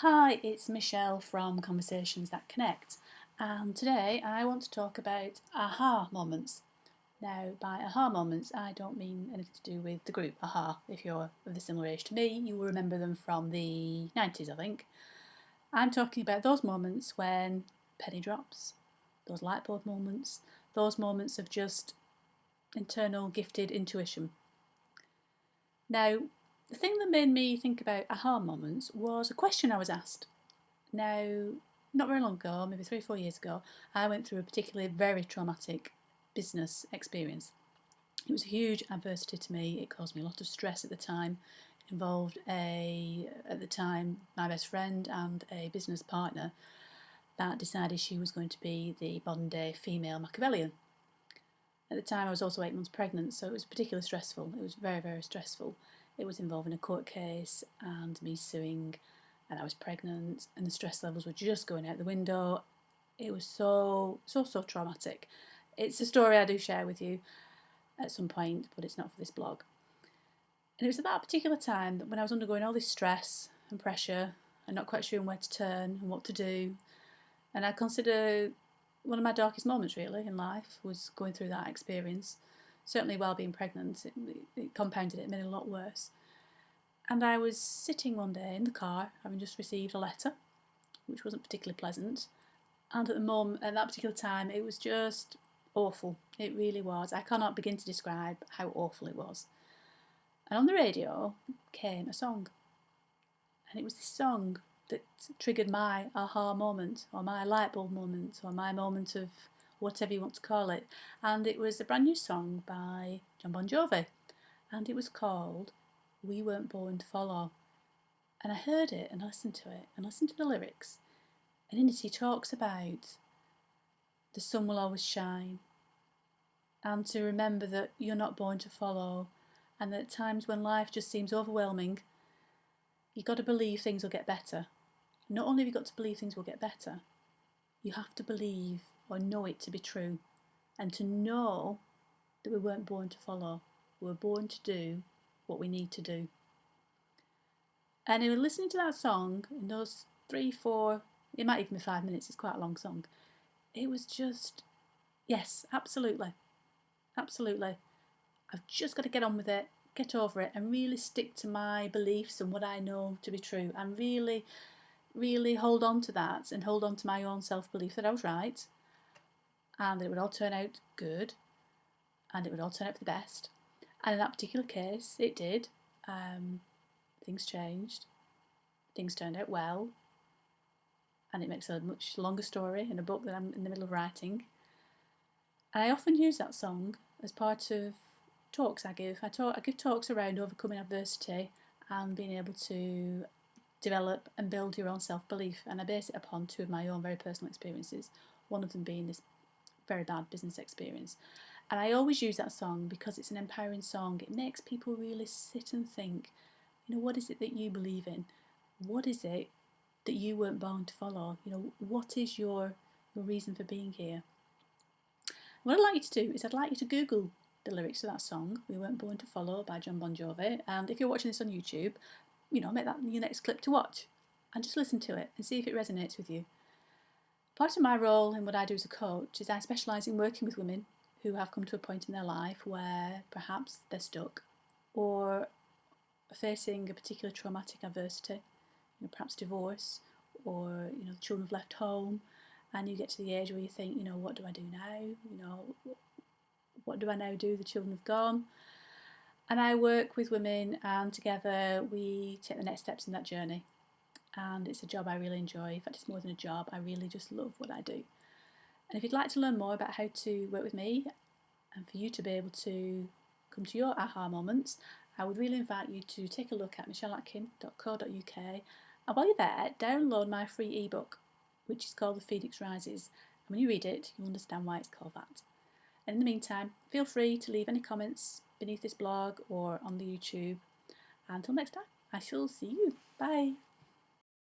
Hi, it's Michelle from Conversations That Connect, and today I want to talk about aha moments. Now, by aha moments, I don't mean anything to do with the group aha. If you're of the similar age to me, you will remember them from the 90s, I think. I'm talking about those moments when penny drops, those light bulb moments, those moments of just internal gifted intuition. Now, the thing that made me think about aha moments was a question I was asked. Now, not very long ago, maybe 3 or 4 years ago, I went through a particularly very traumatic business experience. It was a huge adversity to me. It caused me a lot of stress at the time. It involved at the time, my best friend and a business partner that decided she was going to be the modern day female Machiavellian. At the time, I was also 8 months pregnant, so it was particularly stressful. It was very, very stressful. It was involving a court case and me suing, and I was pregnant, and the stress levels were just going out the window. It was so traumatic. It's a story I do share with you at some point, but it's not for this blog. And it was at that particular time that when I was undergoing all this stress and pressure and not quite sure where to turn and what to do, and I consider one of my darkest moments really in life was going through that experience. Certainly while being pregnant, it compounded it, it made it a lot worse. And I was sitting one day in the car, having just received a letter, which wasn't particularly pleasant. And at that particular time, it was just awful. It really was. I cannot begin to describe how awful it was. And on the radio came a song. And it was this song that triggered my aha moment, or my light bulb moment, or my moment of whatever you want to call it. And it was a brand new song by Jon Bon Jovi. And it was called We Weren't Born to Follow. And I heard it and I listened to it and listened to the lyrics. And in it he talks about the sun will always shine, and to remember that you're not born to follow, and that at times when life just seems overwhelming, you've got to believe things will get better. Not only have you got to believe things will get better, you have to believe or know it to be true, and to know that we weren't born to follow. We were born to do what we need to do. And in listening to that song, in those 3, 4, it might even be 5 minutes, it's quite a long song, it was just, yes, absolutely, absolutely. I've just got to get on with it, get over it, and really stick to my beliefs and what I know to be true, and really, really hold on to that and hold on to my own self belief that I was right and that it would all turn out good and it would all turn out for the best. And in that particular case, it did. Things changed, things turned out well, and it makes a much longer story in a book that I'm in the middle of writing. And I often use that song as part of talks I give. I give talks around overcoming adversity and being able to develop and build your own self-belief, and I base it upon two of my own very personal experiences, one of them being this very bad business experience. And I always use that song because it's an empowering song. It makes people really sit and think, what is it that you believe in? What is it that you weren't born to follow? What is your reason for being here? What I'd like you to do is I'd like you to Google the lyrics to that song, We Weren't Born to Follow by Jon Bon Jovi, and if you're watching this on YouTube, make that your next clip to watch and just listen to it and see if it resonates with you. Part of my role in what I do as a coach is I specialise in working with women who have come to a point in their life where perhaps they're stuck or facing a particular traumatic adversity, perhaps divorce, or the children have left home, and you get to the age where you think, what do I do now? What do I now do? The children have gone. And I work with women, and together we take the next steps in that journey. And it's a job I really enjoy. In fact, it's more than a job. I really just love what I do. And if you'd like to learn more about how to work with me and for you to be able to come to your aha moments, I would really invite you to take a look at michelleatkin.co.uk, and while you're there, download my free ebook, which is called The Phoenix Rises. And when you read it, you'll understand why it's called that. And in the meantime, feel free to leave any comments beneath this blog or on the YouTube. Until next time, I shall see you. Bye.